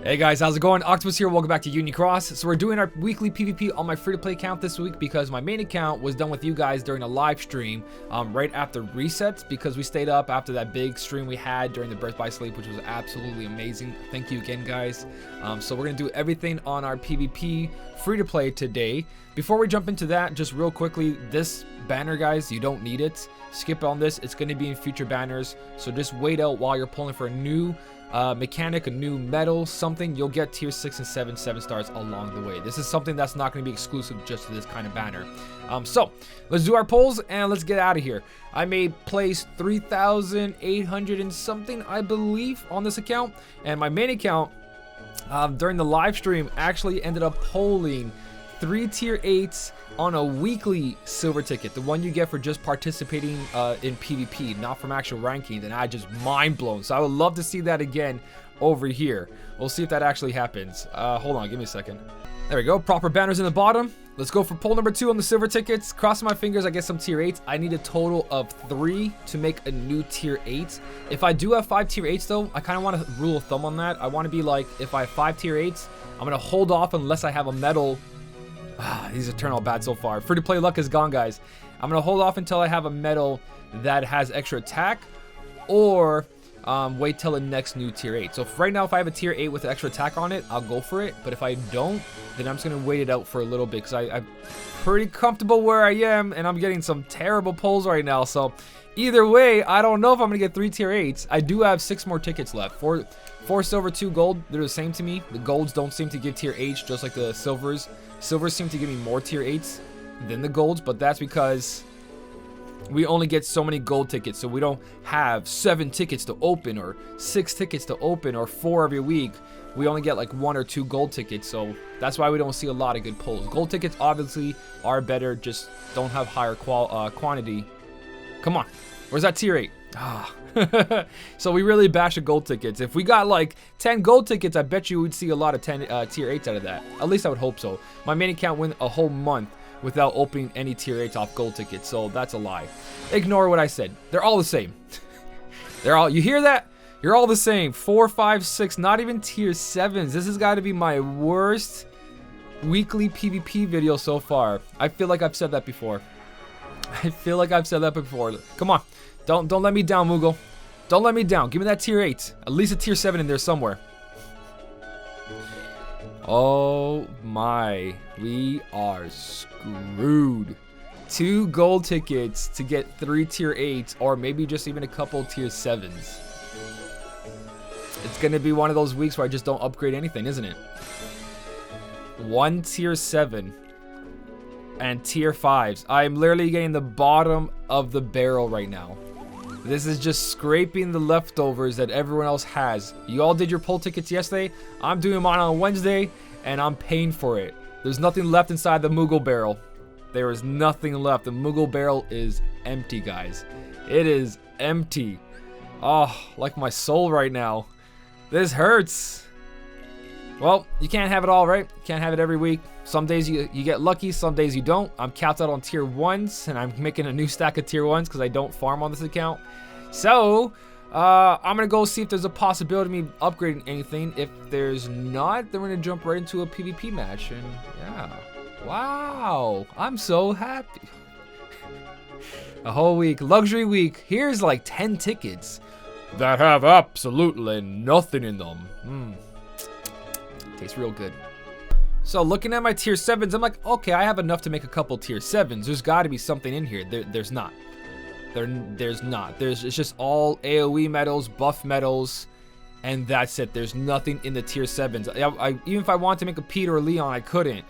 Hey guys, how's it going? Octopus here, welcome back to Unicross. So we're doing our weekly PvP on my free-to-play account this week because my main account was done with you guys during a live stream right after resets, because we stayed up after that big stream we had during the Birth by Sleep, which was absolutely amazing. Thank you again, guys. So we're gonna do everything on our PvP free-to-play today. Before we jump into that, just real quickly, this banner, guys, you don't need it. Skip on this, it's gonna be in future banners, so just wait out while you're pulling for a new mechanic, a new medal, something. You'll get tier 6 and 7 stars along the way. This is something that's not going to be exclusive just to this kind of banner. So let's do our polls and let's get out of here. I made place 3,800 and something, I believe, on this account, and my main account during the live stream actually ended up polling 3 tier 8s on a weekly silver ticket, the one you get for just participating in PvP, not from actual ranking. And I just mind blown. So I would love to see that again over here. We'll see if that actually happens. Hold on, give me a second. There we go, proper banners in the bottom. Let's go for poll number 2 on the silver tickets. Crossing my fingers I get some tier 8s. I need a total of 3 to make a new tier 8. If I do have 5 tier 8s though, I kind of want a rule of thumb on that. I want to be like, if I have 5 tier 8s, I'm going to hold off unless I have a medal. These are turning out bad so far. Free to play luck is gone, guys. I'm gonna hold off until I have a medal that has extra attack, or wait till the next new tier 8. So right now, if I have a tier 8 with extra attack on it, I'll go for it. But if I don't, then I'm just gonna wait it out for a little bit, because I'm pretty comfortable where I am, and I'm getting some terrible pulls right now. So either way, I don't know if I'm gonna get 3 tier 8s. I do have 6 more tickets left. 4 silver, 2 gold. They're the same to me. The golds don't seem to give tier 8s, just like the silvers. Silvers seem to give me more tier 8s than the golds, but that's because we only get so many gold tickets, so we don't have 7 tickets to open, or 6 tickets to open, or 4 every week. We only get like 1 or 2 gold tickets, so that's why we don't see a lot of good pulls. Gold tickets obviously are better, just don't have higher quantity. Come on, where's that tier 8? So we really bash the gold tickets. If we got like 10 gold tickets, I bet you would see a lot of tier 8s out of that. At least I would hope so. My main account went a whole month without opening any tier 8s off gold tickets, so that's a lie. Ignore what I said. They're all the same. You hear that? You're all the same. 4, 5, 6, not even tier 7s. This has got to be my worst weekly PvP video so far. I feel like I've said that before. Come on. Don't let me down, Moogle. Don't let me down. Give me that tier 8. At least a tier 7 in there somewhere. Oh my. We are screwed. 2 gold tickets to get 3 tier 8s, or maybe just even a couple tier 7s. It's going to be one of those weeks where I just don't upgrade anything, isn't it? 1 tier 7 and tier 5s. I'm literally getting the bottom of the barrel right now. This is just scraping the leftovers that everyone else has. You all did your poll tickets yesterday. I'm doing mine on Wednesday, and I'm paying for it. There's nothing left inside the Moogle barrel. There is nothing left. The Moogle barrel is empty, guys. It is empty. Oh, like my soul right now. This hurts. Well, you can't have it all, right? You can't have it every week. Some days you get lucky, some days you don't. I'm capped out on tier 1s, and I'm making a new stack of tier 1s because I don't farm on this account. So, I'm going to go see if there's a possibility of me upgrading anything. If there's not, then we're going to jump right into a PvP match. And yeah, wow, I'm so happy. A whole week, luxury week. Here's like 10 tickets that have absolutely nothing in them. Tastes real good. So looking at my tier 7s, I'm like, okay, I have enough to make a couple tier 7s. There's got to be something in here. There's not. There's not. It's just all AoE medals, buff medals, and that's it. There's nothing in the tier 7s. Even if I wanted to make a Pete or a Leon, I couldn't.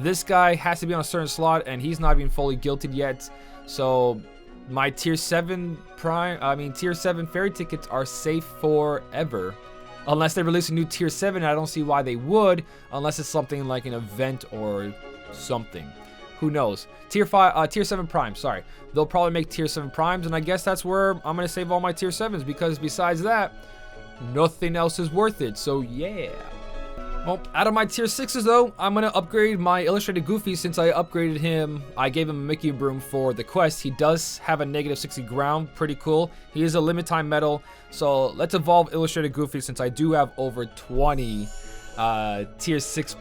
This guy has to be on a certain slot, and he's not even fully guilted yet. So my tier 7 tier 7 fairy tickets are safe forever. Unless they release a new tier 7, I don't see why they would, unless it's something like an event or something. Who knows? Tier 7 primes, sorry. They'll probably make tier 7 primes, and I guess that's where I'm going to save all my tier 7s, because besides that, nothing else is worth it, so yeah. Well, out of my tier 6s though, I'm going to upgrade my Illustrated Goofy since I upgraded him. I gave him a Mickey Broom for the quest. He does have a negative 60 ground, pretty cool. He is a limit time medal, so let's evolve Illustrated Goofy since I do have over 20 tier 6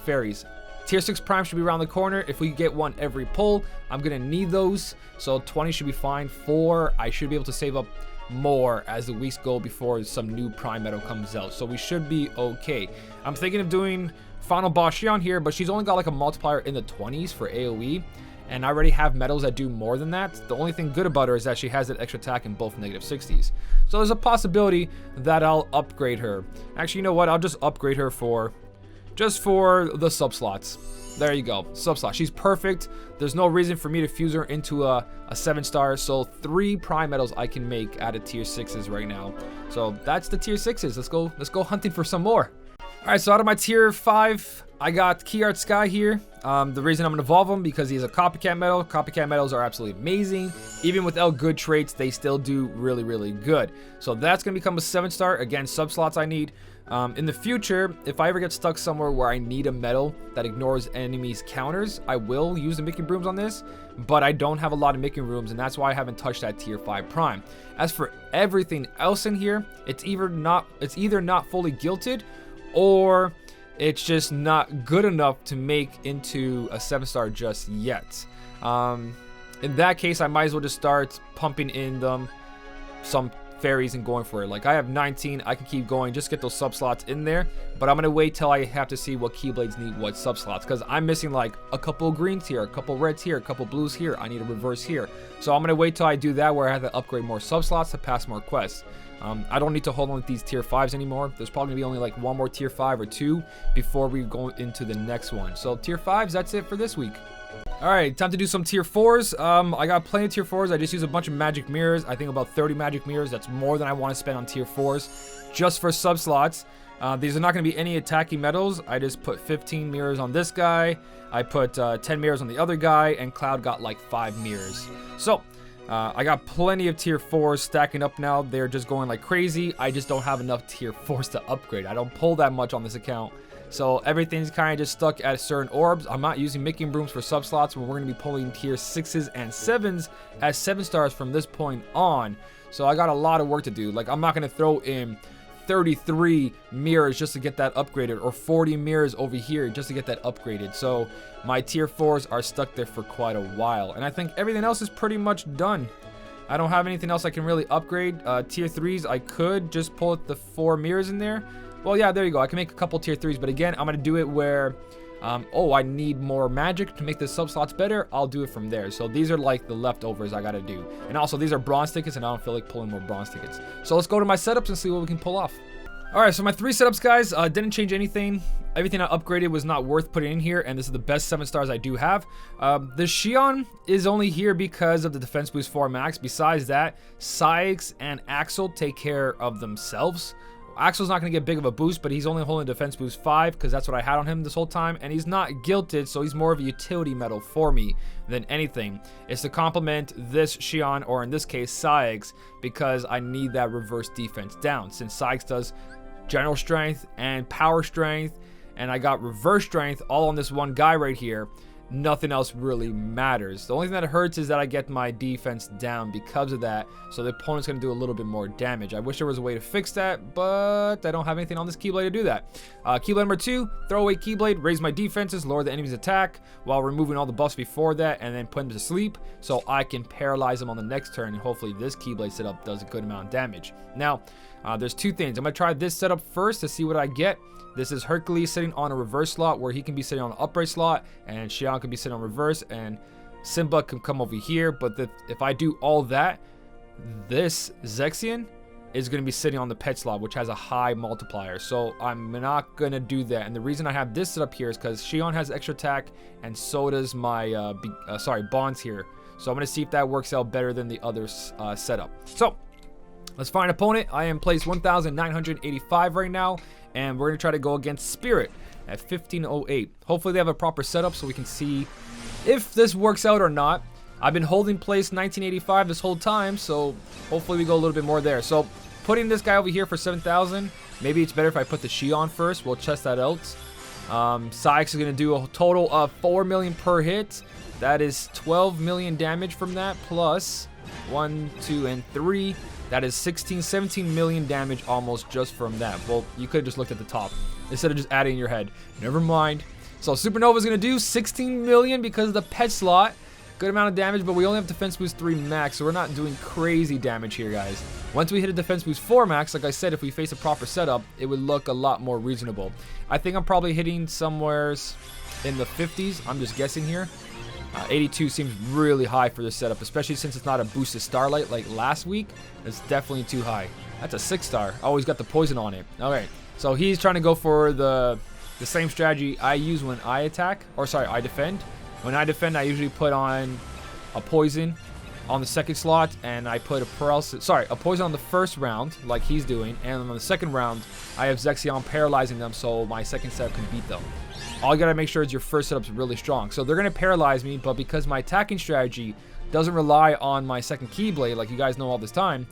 fairies. Tier 6 prime should be around the corner. If we get one every pull, I'm going to need those, so 20 should be fine. 4, I should be able to save up more as the weeks go before some new prime medal comes out, so we should be okay. I'm thinking of doing final boss Xion here, but she's only got like a multiplier in the 20s for AoE, and I already have medals that do more than that. The only thing good about her is that she has that extra attack in both negative 60s, so there's a possibility that I'll upgrade her. Actually, you know what, I'll just upgrade her just for the sub slots. There you go, sub slot. She's perfect. There's no reason for me to fuse her into a 7-star. So 3 prime medals I can make out of tier 6s right now. So that's the tier 6s. Let's go hunting for some more. All right, so out of my tier 5, I got Key Art Sky here. The reason I'm gonna evolve him because he's a copycat medal. Copycat medals are absolutely amazing. Even without good traits, they still do really, really good. So that's gonna become a 7-star. Again, sub slots I need. In the future, if I ever get stuck somewhere where I need a medal that ignores enemies' counters, I will use the Mickey Brooms on this, but I don't have a lot of Mickey Brooms, and that's why I haven't touched that tier 5 prime. As for everything else in here, it's either not fully guilted, or it's just not good enough to make into a 7-star just yet. In that case, I might as well just start pumping in them some fairies and going for it. Like, I have 19, I can keep going, just get those sub slots in there, but I'm gonna wait till I have to see what Keyblades need what sub slots, because I'm missing like a couple greens here, a couple reds here, a couple blues here. I need a reverse here, so I'm gonna wait till I do that, where I have to upgrade more sub slots to pass more quests. I don't need to hold on to these tier 5s anymore. There's probably gonna be only like one more tier 5 or 2 before we go into the next one. So tier 5s, that's it for this week. Alright, time to do some tier 4s. I got plenty of tier 4s. I just use a bunch of magic mirrors. I think about 30 magic mirrors. That's more than I want to spend on tier 4s just for sub slots. These are not going to be any attacking medals. I just put 15 mirrors on this guy. I put 10 mirrors on the other guy, and Cloud got like 5 mirrors. So I got plenty of tier 4s stacking up now. They're just going like crazy. I just don't have enough tier 4s to upgrade. I don't pull that much on this account. So everything's kind of just stuck at certain orbs. I'm not using Mickey Brooms for sub slots, but we're going to be pulling tier 6s and 7s as 7-stars from this point on. So I got a lot of work to do. Like, I'm not going to throw in 33 mirrors just to get that upgraded, or 40 mirrors over here just to get that upgraded. So my tier 4s are stuck there for quite a while, and I think everything else is pretty much done. I don't have anything else I can really upgrade. Tier 3s, I could just pull the 4 mirrors in there. Well, yeah, there you go. I can make a couple tier 3s, but again, I'm going to do it where, I need more magic to make the sub slots better. I'll do it from there. So these are like the leftovers I got to do. And also, these are bronze tickets, and I don't feel like pulling more bronze tickets. So let's go to my setups and see what we can pull off. All right, so my 3 setups, guys, didn't change anything. Everything I upgraded was not worth putting in here, and this is the best 7-stars I do have. The Xion is only here because of the defense boost 4 max. Besides that, Sykes and Axel take care of themselves. Axel's not going to get big of a boost, but he's only holding defense boost 5 because that's what I had on him this whole time, and he's not guilted, so he's more of a utility medal for me than anything. It's to complement this Xion, or in this case Sykes, because I need that reverse defense down, since Sykes does general strength and power strength, and I got reverse strength all on this one guy right here. Nothing else really matters. The only thing that hurts is that I get my defense down because of that, so the opponent's going to do a little bit more damage. I wish there was a way to fix that, but I don't have anything on this Keyblade to do that. Keyblade number 2, throw away Keyblade, raise my defenses, lower the enemy's attack while removing all the buffs before that, and then put them to sleep so I can paralyze them on the next turn, and hopefully this Keyblade setup does a good amount of damage. Now, there's 2 things. I'm going to try this setup first to see what I get. This is Hercules sitting on a reverse slot, where he can be sitting on an upright slot, and Xion can be sitting on reverse, and Simba can come over here. But if I do all that, this Zexion is going to be sitting on the pet slot, which has a high multiplier. So I'm not going to do that. And the reason I have this set up here is because Xion has extra attack, and so does my Bonds here. So I'm going to see if that works out better than the other setup. So let's find an opponent. I am placed 1,985 right now, and we're going to try to go against Spirit at 1508. Hopefully they have a proper setup so we can see if this works out or not. I've been holding place 1985 this whole time, so hopefully we go a little bit more there. So putting this guy over here for 7,000. Maybe it's better if I put the Shion first. We'll test that out. Sykes is going to do a total of 4 million per hit. That is 12 million damage from that, plus 1, 2, and 3. That is 16, 17 million damage almost just from that. Well, you could have just looked at the top instead of just adding in your head. Never mind. So Supernova is going to do 16 million because of the pet slot. Good amount of damage, but we only have defense boost 3 max, so we're not doing crazy damage here, guys. Once we hit a defense boost 4 max, like I said, if we face a proper setup, it would look a lot more reasonable. I think I'm probably hitting somewheres in the 50s. I'm just guessing here. 82 seems really high for this setup, especially since it's not a boosted starlight like last week. It's definitely too high. That's a 6-star. Oh, he's got the poison on it. Okay, so he's trying to go for the same strategy I use when I attack, or sorry, I defend. When I defend, I usually put on a poison on the second slot, and I put a poison on the first round, like he's doing, and on the second round, I have Zexion paralyzing them, so my second setup can beat them. All you gotta make sure is your first setup's really strong. So they're gonna paralyze me, but because my attacking strategy doesn't rely on my second Keyblade, like you guys know all this time,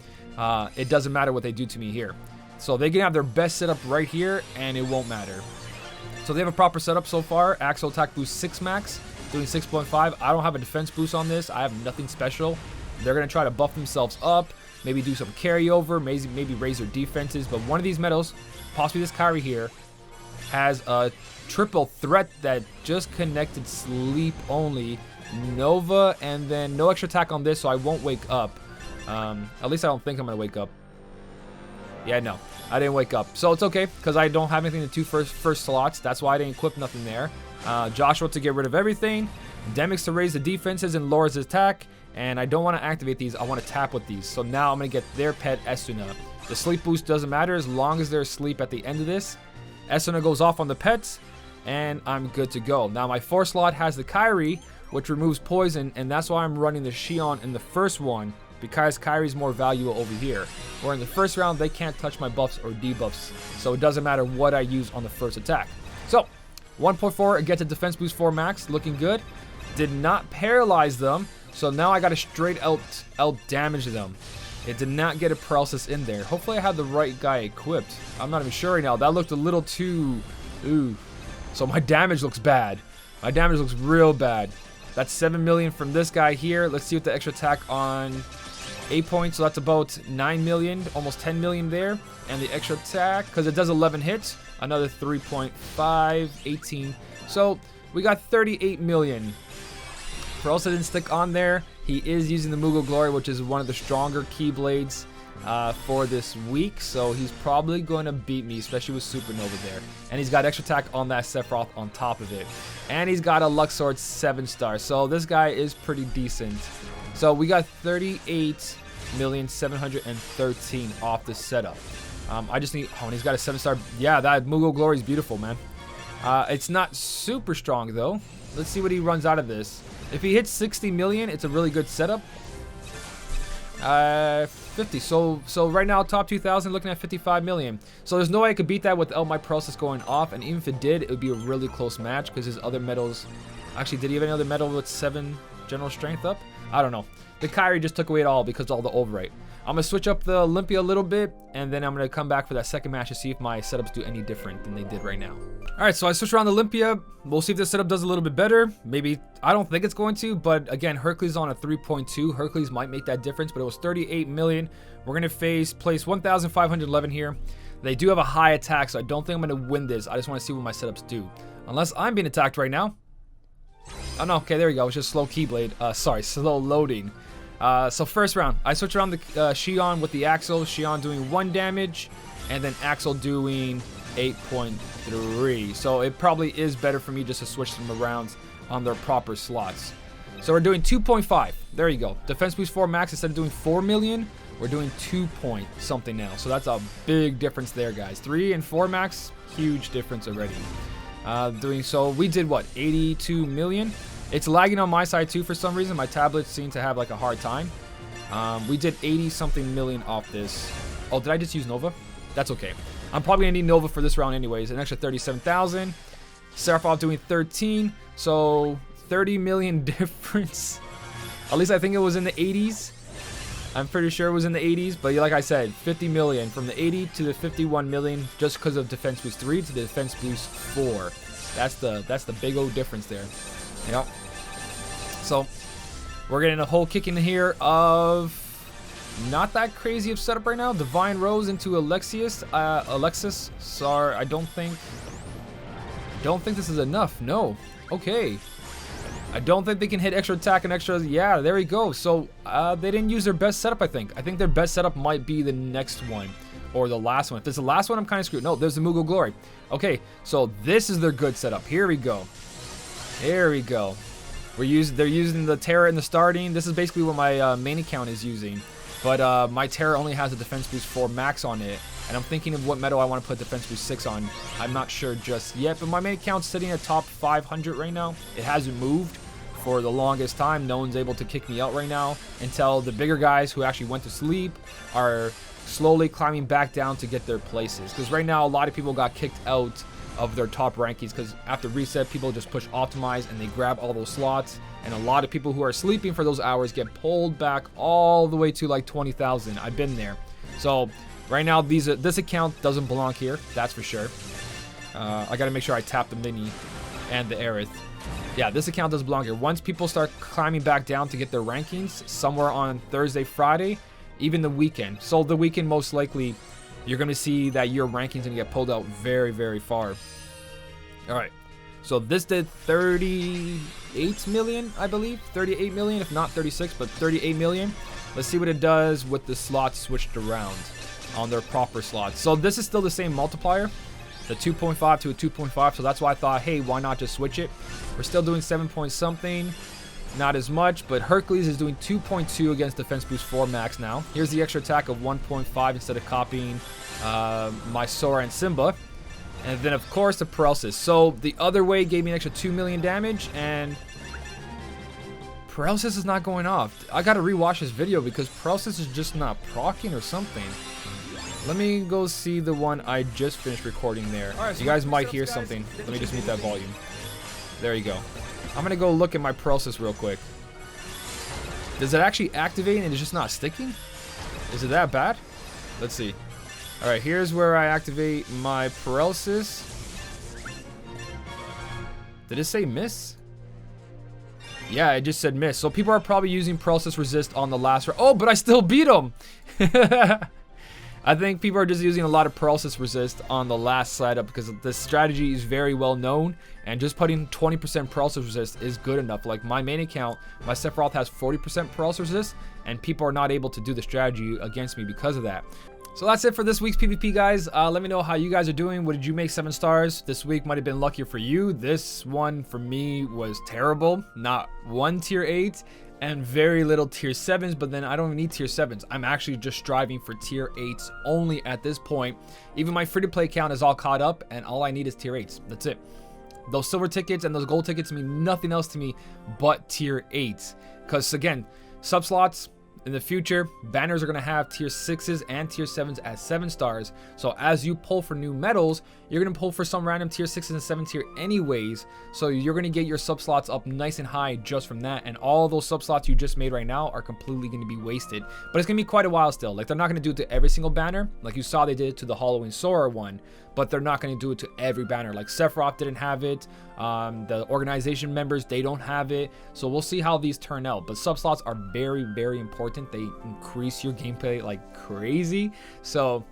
it doesn't matter what they do to me here. So they can have their best setup right here, and it won't matter. So they have a proper setup so far. Axel attack boost 6 max. Doing 6.5. I don't have a defense boost on this. I have nothing special. They're going to try to buff themselves up. Maybe do some carryover. Maybe raise their defenses. But one of these medals, possibly this Kairi here, has a triple threat that just connected sleep only. Nova, and then no extra attack on this, so I won't wake up. At least I don't think I'm going to wake up. Yeah, no. I didn't wake up. So it's okay, because I don't have anything in the two first slots. That's why I didn't equip nothing there. Joshua to get rid of everything, Demix to raise the defenses and lower his attack, and I don't want to activate these, I want to tap with these. So now I'm going to get their pet Esuna. The sleep boost doesn't matter as long as they're asleep at the end of this. Esuna goes off on the pets, and I'm good to go. Now my 4 slot has the Kairi, which removes poison, and that's why I'm running the Shion in the first one, because Kairi's more valuable over here. Where in the first round, they can't touch my buffs or debuffs, so it doesn't matter what I use on the first attack. So 1.4, gets a defense boost 4 max, looking good. Did not paralyze them, so now I got to straight out damage them. It did not get a paralysis in there. Hopefully I had the right guy equipped. I'm not even sure right now. That looked a little too... Ooh. So my damage looks bad. My damage looks real bad. That's 7 million from this guy here. Let's see what the extra attack on 8 points. So that's about 9 million, almost 10 million there. And the extra attack, because it does 11 hits, another 3.5, 18. So we got 38 million. Paralysis didn't stick on there. He is using the Mughal Glory, which is one of the stronger Keyblades for this week. So he's probably going to beat me, especially with Supernova there. And he's got extra attack on that Sephiroth on top of it. And he's got a Luxord 7-star. So this guy is pretty decent. So we got 38,713 off the setup. I just need... Oh, and he's got a 7-star. Yeah, that Mughal Glory is beautiful, man. It's not super strong, though. Let's see what he runs out of this. If he hits 60 million, it's a really good setup. 50. So right now, top 2,000, looking at 55 million. So there's no way I could beat that without my paralysis going off. And even if it did, it would be a really close match because his other medals... Actually, did he have any other medal with 7 general strength up? I don't know. The Kairi just took away it all because of all the overwrite. I'm going to switch up the Olympia a little bit, and then I'm going to come back for that second match to see if my setups do any different than they did right now. Alright, so I switched around the Olympia. We'll see if this setup does a little bit better. Maybe, I don't think it's going to, but again, Hercules on a 3.2. Hercules might make that difference, but it was 38 million. We're going to face place 1,511 here. They do have a high attack, so I don't think I'm going to win this. I just want to see what my setups do. Unless I'm being attacked right now. Oh no, okay, there we go. It's just slow Keyblade. Sorry, slow loading. So first round, I switch around the Shion with the Axel. Shion doing 1 damage, and then Axel doing 8.3. So it probably is better for me just to switch them around on their proper slots. So we're doing 2.5. There you go. Defense boost 4 max. Instead of doing 4 million, we're doing 2 point something now. So that's a big difference there, guys. 3 and 4 max, huge difference already. Doing so, we did what? 82 million. It's lagging on my side too for some reason. My tablets seem to have like a hard time. We did 80 something million off this. Oh, did I just use Nova? That's okay. I'm probably gonna need Nova for this round anyways. An extra 37,000. Sephiroth doing 13. So 30 million difference. At least I think it was in the 80s. I'm pretty sure it was in the 80s, but like I said, 50 million from the 80 to the 51 million just because of Defense Boost 3 to the Defense Boost 4. That's the big old difference there. Yep. So we're getting a whole kick in here of not that crazy of setup right now. Divine Rose into Alexis. Sorry, I don't think this is enough. No. Okay. I don't think they can hit extra attack and extra. Yeah, there we go. So they didn't use their best setup, I think. I think their best setup might be the next one or the last one. If it's the last one, I'm kind of screwed. No, there's the Moogle Glory. Okay, so this is their good setup. Here we go. Here we go. They're using the Terra in the starting. This is basically what my main account is using. But my Terra only has a Defense Boost 4 max on it. And I'm thinking of what medal I want to put Defense Boost 6 on. I'm not sure just yet, but my main account's sitting at top 500 right now. It hasn't moved for the longest time. No one's able to kick me out right now until the bigger guys who actually went to sleep are slowly climbing back down to get their places. Because right now, a lot of people got kicked out of their top rankings because after reset, people just push optimize and they grab all those slots. And a lot of people who are sleeping for those hours get pulled back all the way to like 20,000. I've been there. So right now, this account doesn't belong here. That's for sure. I got to make sure I tap the mini and the Aerith. Yeah, this account doesn't belong here. Once people start climbing back down to get their rankings, somewhere on Thursday, Friday, even the weekend. So the weekend, most likely, you're going to see that your rankings going to get pulled out very, very far. All right. So this did 38 million, I believe. 38 million, if not 36, but 38 million. Let's see what it does with the slots switched around on their proper slots. So this is still the same multiplier, the 2.5 to a 2.5. So that's why I thought, hey, why not just switch it? We're still doing 7 point something. Not as much, but Hercules is doing 2.2 against Defense Boost 4 max now. Here's the extra attack of 1.5 instead of copying my Sora and Simba. And then, of course, the paralysis. So the other way gave me an extra 2 million damage, and paralysis is not going off. I gotta rewatch this video because paralysis is just not proccing or something. Let me go see the one I just finished recording there. All right, so you guys might hear something. Let me just mute that volume. There you go. I'm gonna go look at my paralysis real quick. Does it actually activate and it's just not sticking? Is it that bad? Let's see. All right, here's where I activate my paralysis. Did it say miss? Yeah, it just said miss. So people are probably using paralysis resist on the last round. Oh, but I still beat him. I think people are just using a lot of paralysis resist on the last setup because the strategy is very well known, and just putting 20% paralysis resist is good enough. Like my main account, my Sephiroth has 40% paralysis resist, and people are not able to do the strategy against me because of that. So that's it for this week's PvP, guys. Let me know how you guys are doing. What did you make 7 stars? This week might have been luckier for you. This one for me was terrible. Not one tier 8 and very little tier 7s, but then I don't even need tier 7s. I'm actually just striving for tier 8s only at this point. Even my free-to-play account is all caught up, and all I need is tier 8s. That's it. Those silver tickets and those gold tickets mean nothing else to me but tier 8s. Because, again, sub-slots, in the future, banners are going to have tier 6s and tier 7s as 7 stars. So as you pull for new medals, you're going to pull for some random tier 6s and 7 tier anyways. So you're going to get your sub slots up nice and high just from that. And all those sub slots you just made right now are completely going to be wasted. But it's going to be quite a while still. Like, they're not going to do it to every single banner. Like you saw they did it to the Halloween Sora one. But they're not going to do it to every banner. Like Sephiroth didn't have it. The organization members, they don't have it. So we'll see how these turn out. But sub slots are very, very important. They increase your gameplay like crazy. So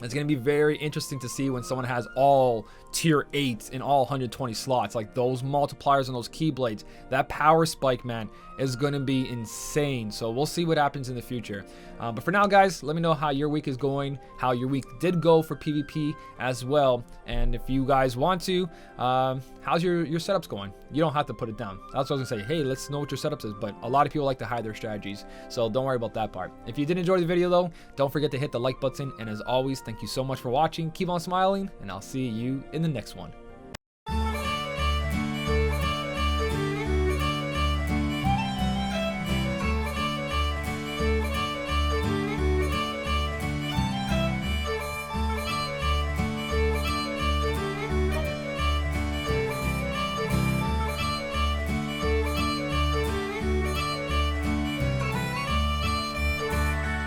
it's going to be very interesting to see when someone has all tier 8 in all 120 slots. Like those multipliers and those keyblades, that power spike, man, is going to be insane. So we'll see what happens in the future. But for now, guys, let me know how your week is going, how your week did go for PvP as well. And if you guys want to, how's your setups going? You don't have to put it down. That's what I was going to say. Hey, let's know what your setups is. But a lot of people like to hide their strategies. So don't worry about that part. If you did enjoy the video, though, don't forget to hit the like button. And as always, thank you so much for watching. Keep on smiling, and I'll see you in the next one.